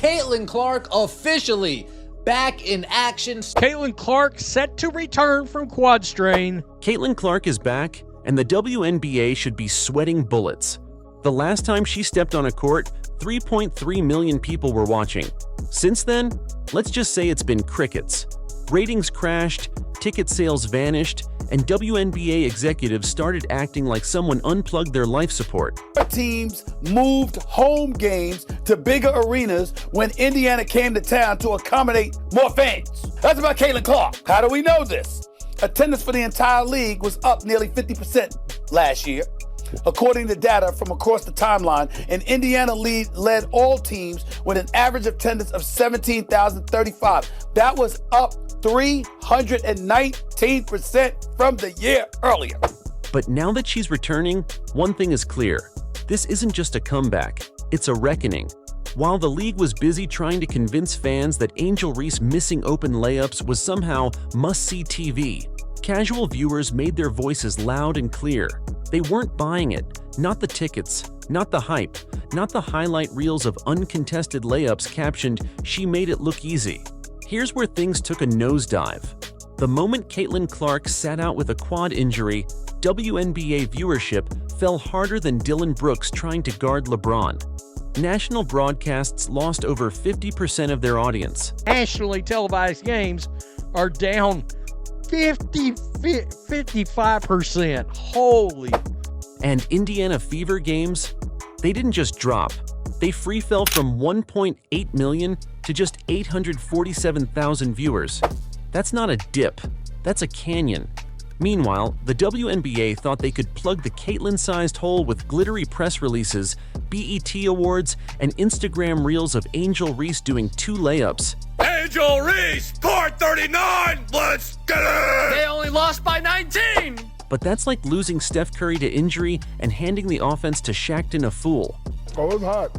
Caitlin Clark officially back in action. Caitlin Clark set to return from quad strain. Caitlin Clark is back, and the WNBA should be sweating bullets. The last time she stepped on a court, 3.3 million people were watching. Since then, let's just say it's been crickets. Ratings crashed, ticket sales vanished, and WNBA executives started acting like someone unplugged their life support. Teams moved home games to bigger arenas when Indiana came to town to accommodate more fans. That's about Caitlin Clark. How do we know this? Attendance for the entire league was up nearly 50% last year. According to data from across the timeline, and Indiana led all teams with an average attendance of 17,035. That was up 319% from the year earlier. But now that she's returning, one thing is clear. This isn't just a comeback, it's a reckoning. While the league was busy trying to convince fans that Angel Reese missing open layups was somehow must-see TV, casual viewers made their voices loud and clear. They weren't buying it, not the tickets, not the hype, not the highlight reels of uncontested layups captioned, "She made it look easy." Here's where things took a nosedive. The moment Caitlin Clark sat out with a quad injury, WNBA viewership fell harder than Dylan Brooks trying to guard LeBron. National broadcasts lost over 50% of their audience. Nationally televised games are down 55%. Holy. And Indiana Fever games, they didn't just drop. They free fell from 1.8 million to just 847,000 viewers. That's not a dip, that's a canyon. Meanwhile, the WNBA thought they could plug the Caitlin-sized hole with glittery press releases, BET awards, and Instagram reels of Angel Reese doing 2 layups. Angel Reese, court 39, let's get it! They only lost by 19. But that's like losing Steph Curry to injury and handing the offense to Shaqtin' a Fool. Oh, it's hot.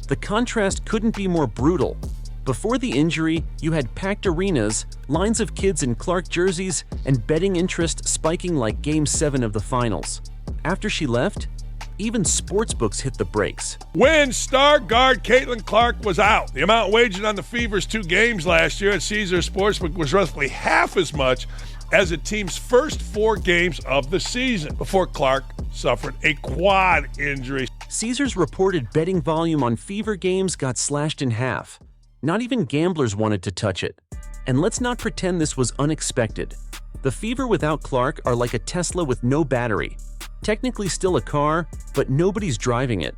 The contrast couldn't be more brutal. Before the injury, you had packed arenas, lines of kids in Clark jerseys, and betting interest spiking like Game 7 of the finals. After she left, even sportsbooks hit the brakes. When star guard Caitlin Clark was out, the amount wagered on the Fever's 2 games last year at Caesars Sportsbook was roughly half as much as the team's first 4 games of the season before Clark suffered a quad injury. Caesars reported betting volume on Fever games got slashed in half. Not even gamblers wanted to touch it. And let's not pretend this was unexpected. The Fever without Clark are like a Tesla with no battery. Technically still a car, but nobody's driving it.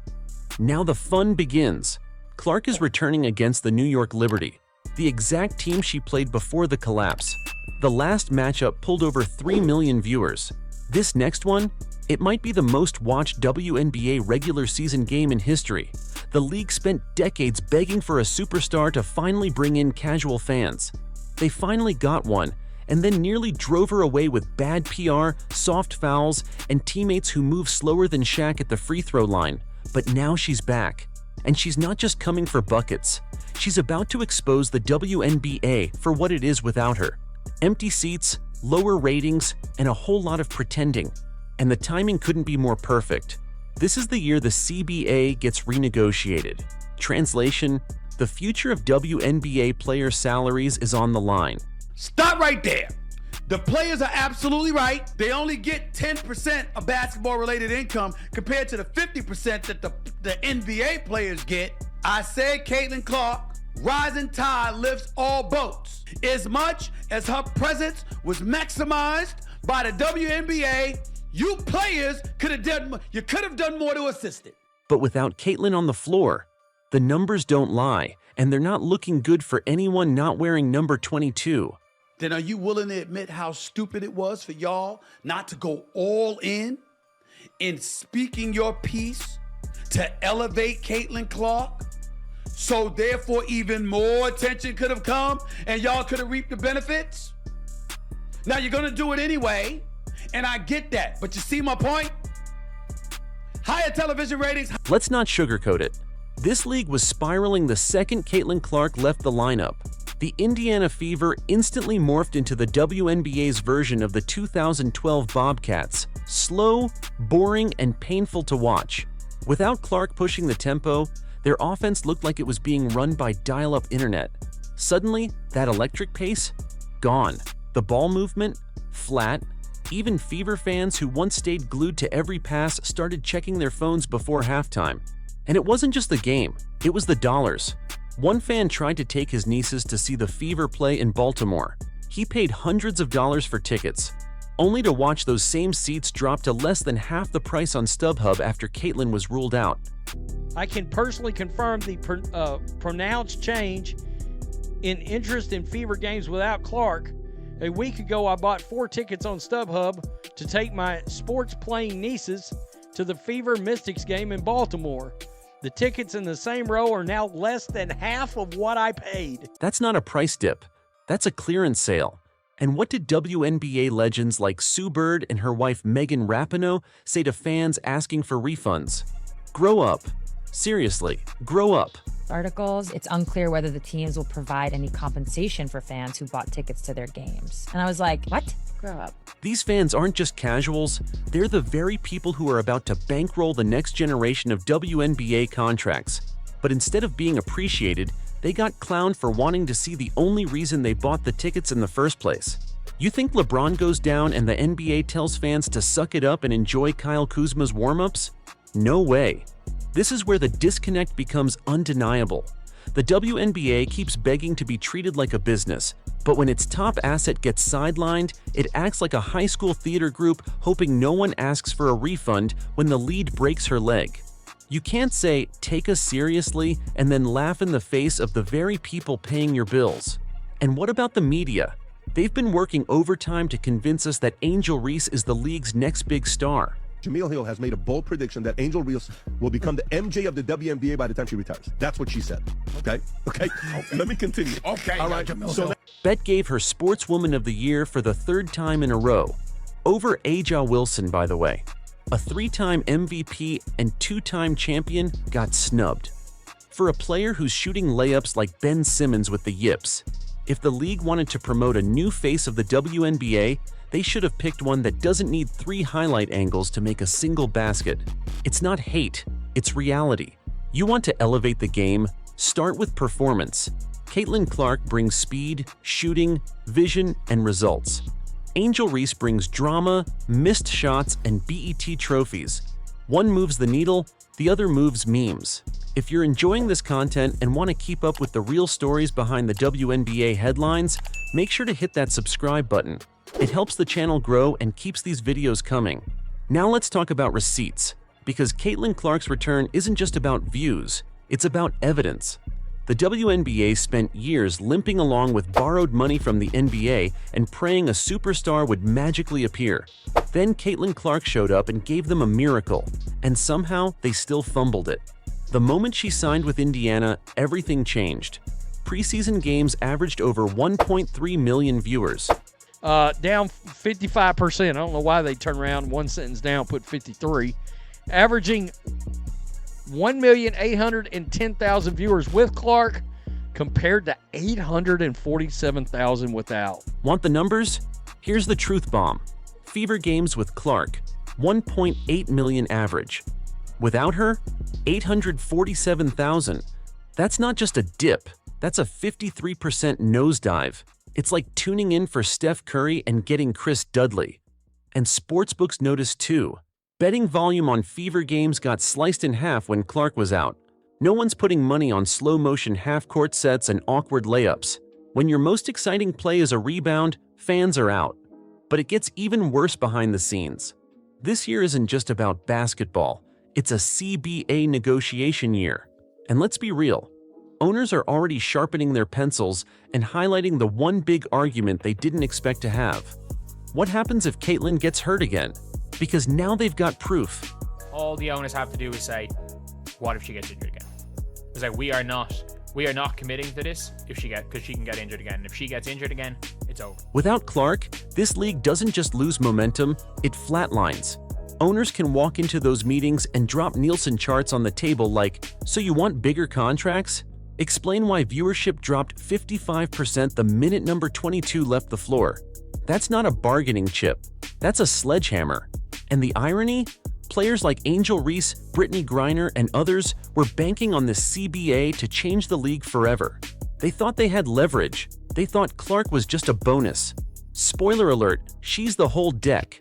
Now the fun begins. Clark is returning against the New York Liberty, the exact team she played before the collapse. The last matchup pulled over 3 million viewers. This next one, it might be the most watched WNBA regular season game in history. The league spent decades begging for a superstar to finally bring in casual fans. They finally got one, and then nearly drove her away with bad PR, soft fouls, and teammates who move slower than Shaq at the free throw line. But now she's back. And she's not just coming for buckets. She's about to expose the WNBA for what it is without her. Empty seats, lower ratings, and a whole lot of pretending. And the timing couldn't be more perfect. This is the year the CBA gets renegotiated. Translation, the future of WNBA player salaries is on the line. Stop right there. The players are absolutely right. They only get 10% of basketball-related income compared to the 50% that the NBA players get. I said Caitlin Clark, rising tide lifts all boats. As much as her presence was maximized by the WNBA, you players could have done more to assist it. But without Caitlin on the floor, the numbers don't lie, and they're not looking good for anyone not wearing number 22. Then are you willing to admit how stupid it was for y'all not to go all in speaking your piece to elevate Caitlin Clark? So therefore even more attention could have come and y'all could have reaped the benefits? Now you're gonna do it anyway, and I get that, but you see my point? Higher television ratings. Let's not sugarcoat it. This league was spiraling the second Caitlin Clark left the lineup. The Indiana Fever instantly morphed into the WNBA's version of the 2012 Bobcats, slow, boring, and painful to watch. Without Clark pushing the tempo, Their offense looked like it was being run by dial-up internet. Suddenly, that electric pace? Gone. The ball movement? Flat. Even Fever fans who once stayed glued to every pass started checking their phones before halftime. And it wasn't just the game, it was the dollars. One fan tried to take his nieces to see the Fever play in Baltimore. He paid hundreds of dollars for tickets, only to watch those same seats drop to less than half the price on StubHub after Caitlin was ruled out. I can personally confirm the pronounced change in interest in Fever games without Clark. A week ago, I bought 4 tickets on StubHub to take my sports-playing nieces to the Fever Mystics game in Baltimore. The tickets in the same row are now less than half of what I paid. That's not a price dip. That's a clearance sale. And what did WNBA legends like Sue Bird and her wife Megan Rapinoe say to fans asking for refunds? Grow up. Seriously, grow up. Articles, it's unclear whether the teams will provide any compensation for fans who bought tickets to their games. And I was like, what? Grow up. These fans aren't just casuals, they're the very people who are about to bankroll the next generation of WNBA contracts. But instead of being appreciated, they got clowned for wanting to see the only reason they bought the tickets in the first place. You think LeBron goes down and the NBA tells fans to suck it up and enjoy Kyle Kuzma's warm-ups? No way. This is where the disconnect becomes undeniable. The WNBA keeps begging to be treated like a business, but when its top asset gets sidelined, it acts like a high school theater group hoping no one asks for a refund when the lead breaks her leg. You can't say, "Take us seriously," and then laugh in the face of the very people paying your bills. And what about the media? They've been working overtime to convince us that Angel Reese is the league's next big star. Jamil Hill has made a bold prediction that Angel Reese will become the MJ of the WNBA by the time she retires. That's what she said. Okay? Let me continue. Okay. All right. So Bet gave her Sportswoman of the Year for the 3rd time in a row. Over Aja Wilson, by the way. A 3-time MVP and 2-time champion got snubbed. For a player who's shooting layups like Ben Simmons with the yips, if the league wanted to promote a new face of the WNBA, they should have picked one that doesn't need 3 highlight angles to make a single basket. It's not hate, it's reality. You want to elevate the game? Start with performance. Caitlin Clark brings speed, shooting, vision, and results. Angel Reese brings drama, missed shots, and BET trophies. One moves the needle, the other moves memes. If you're enjoying this content and want to keep up with the real stories behind the WNBA headlines, make sure to hit that subscribe button. It helps the channel grow and keeps these videos coming. Now let's talk about receipts, because Caitlin Clark's return isn't just about views, it's about evidence. The WNBA spent years limping along with borrowed money from the NBA and praying a superstar would magically appear. Then Caitlin Clark showed up and gave them a miracle, and somehow they still fumbled it. The moment she signed with Indiana, everything changed. Preseason games averaged over 1.3 million viewers. Down 55%. I don't know why they turned around one sentence down, put 53. Averaging 1,810,000 viewers with Clark compared to 847,000 without. Want the numbers? Here's the truth bomb. Fever games with Clark, 1.8 million average. Without her, 847,000. That's not just a dip, that's a 53% nosedive. It's like tuning in for Steph Curry and getting Chris Dudley. And sportsbooks noticed too. Betting volume on Fever games got sliced in half when Clark was out. No one's putting money on slow-motion half-court sets and awkward layups. When your most exciting play is a rebound, fans are out. But it gets even worse behind the scenes. This year isn't just about basketball. It's a CBA negotiation year. And let's be real. Owners are already sharpening their pencils and highlighting the one big argument they didn't expect to have. What happens if Caitlin gets hurt again? Because now they've got proof. All the owners have to do is say, what if she gets injured again? It's like, we are not committing to this because she can get injured again. And if she gets injured again, it's over. Without Clark, this league doesn't just lose momentum, it flatlines. Owners can walk into those meetings and drop Nielsen charts on the table like, so you want bigger contracts? Explain why viewership dropped 55% the minute number 22 left the floor. That's not a bargaining chip. That's a sledgehammer. And the irony? Players like Angel Reese, Brittany Griner, and others were banking on this CBA to change the league forever. They thought they had leverage. They thought Clark was just a bonus. Spoiler alert, she's the whole deck.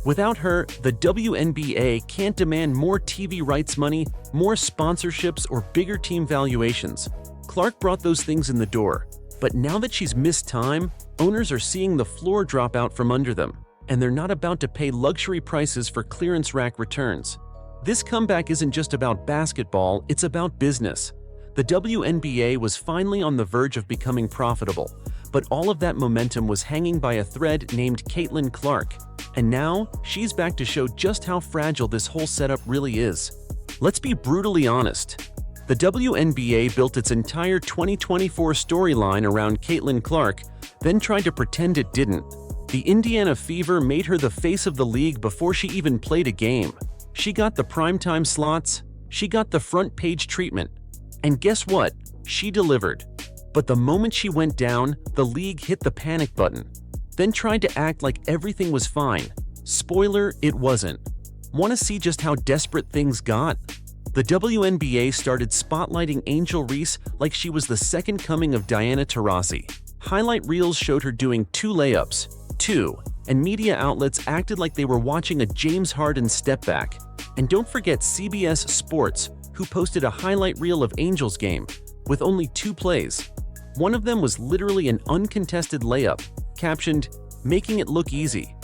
Without her, the WNBA can't demand more TV rights money, more sponsorships, or bigger team valuations. Clark brought those things in the door. But now that she's missed time, owners are seeing the floor drop out from under them, and they're not about to pay luxury prices for clearance rack returns. This comeback isn't just about basketball, it's about business. The WNBA was finally on the verge of becoming profitable, but all of that momentum was hanging by a thread named Caitlin Clark. And now, she's back to show just how fragile this whole setup really is. Let's be brutally honest. The WNBA built its entire 2024 storyline around Caitlin Clark, then tried to pretend it didn't. The Indiana Fever made her the face of the league before she even played a game. She got the primetime slots, she got the front page treatment. And guess what? She delivered. But the moment she went down, the league hit the panic button, then tried to act like everything was fine. Spoiler, it wasn't. Want to see just how desperate things got? The WNBA started spotlighting Angel Reese like she was the second coming of Diana Taurasi. Highlight reels showed her doing 2 layups, and media outlets acted like they were watching a James Harden step back. And don't forget CBS Sports, who posted a highlight reel of Angel's game with only 2 plays. One of them was literally an uncontested layup, captioned, "Making it look easy."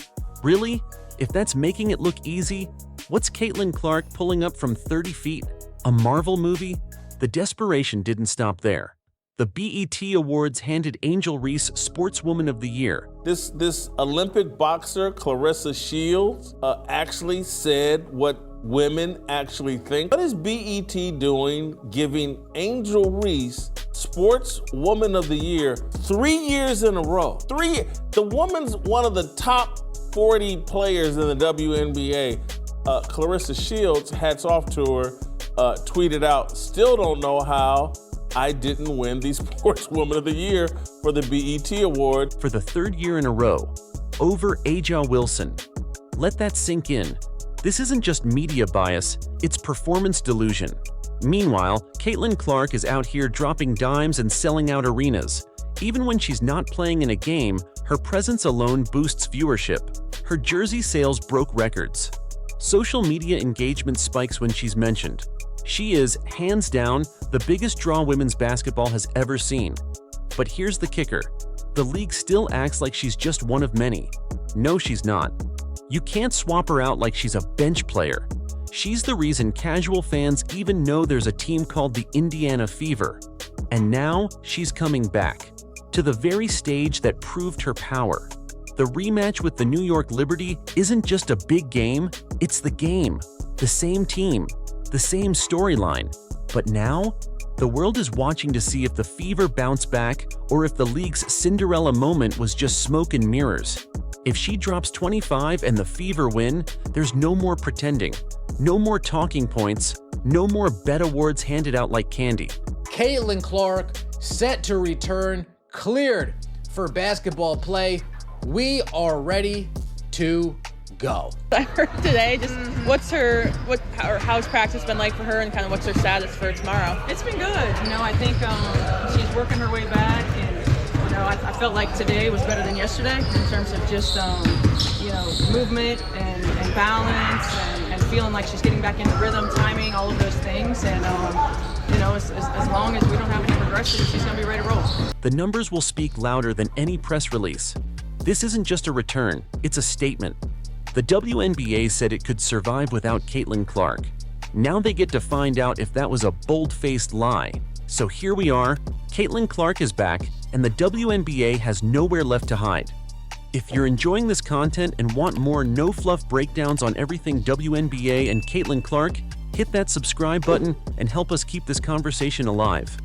Really? If that's making it look easy, what's Caitlin Clark pulling up from 30 feet? A Marvel movie? The desperation didn't stop there. The BET Awards handed Angel Reese Sportswoman of the Year. This Olympic boxer, Clarissa Shields, actually said what women actually think. What is BET doing giving Angel Reese Sportswoman of the Year 3 years in a row? The woman's one of the top 40 players in the WNBA. Clarissa Shields, hats off to her, tweeted out, "Still don't know how I didn't win the Sportswoman of the Year for the BET Award." For the 3rd year in a row, over A'ja Wilson. Let that sink in. This isn't just media bias, it's performance delusion. Meanwhile, Caitlin Clark is out here dropping dimes and selling out arenas. Even when she's not playing in a game, her presence alone boosts viewership. Her jersey sales broke records. Social media engagement spikes when she's mentioned. She is, hands down, the biggest draw women's basketball has ever seen. But here's the kicker. The league still acts like she's just one of many. No, she's not. You can't swap her out like she's a bench player. She's the reason casual fans even know there's a team called the Indiana Fever. And now, she's coming back. To the very stage that proved her power. The rematch with the New York Liberty isn't just a big game, it's the game. The same team. The same storyline. But now, the world is watching to see if the Fever bounce back or if the league's Cinderella moment was just smoke and mirrors. If she drops 25 and the Fever win, there's no more pretending, no more talking points, no more bet awards handed out like candy. Caitlin Clark set to return, cleared for basketball play. We are ready to go. I heard today, just how's practice been like for her, and kind of what's her status for tomorrow? It's been good. You know, I think she's working her way back, and you know, I felt like today was better than yesterday in terms of just movement and balance and feeling like she's getting back into rhythm, timing, all of those things. And as long as we don't have any regression, she's gonna be ready to roll. The numbers will speak louder than any press release. This isn't just a return, it's a statement. The WNBA said it could survive without Caitlin Clark. Now they get to find out if that was a bold-faced lie. So here we are, Caitlin Clark is back, and the WNBA has nowhere left to hide. If you're enjoying this content and want more no-fluff breakdowns on everything WNBA and Caitlin Clark, hit that subscribe button and help us keep this conversation alive.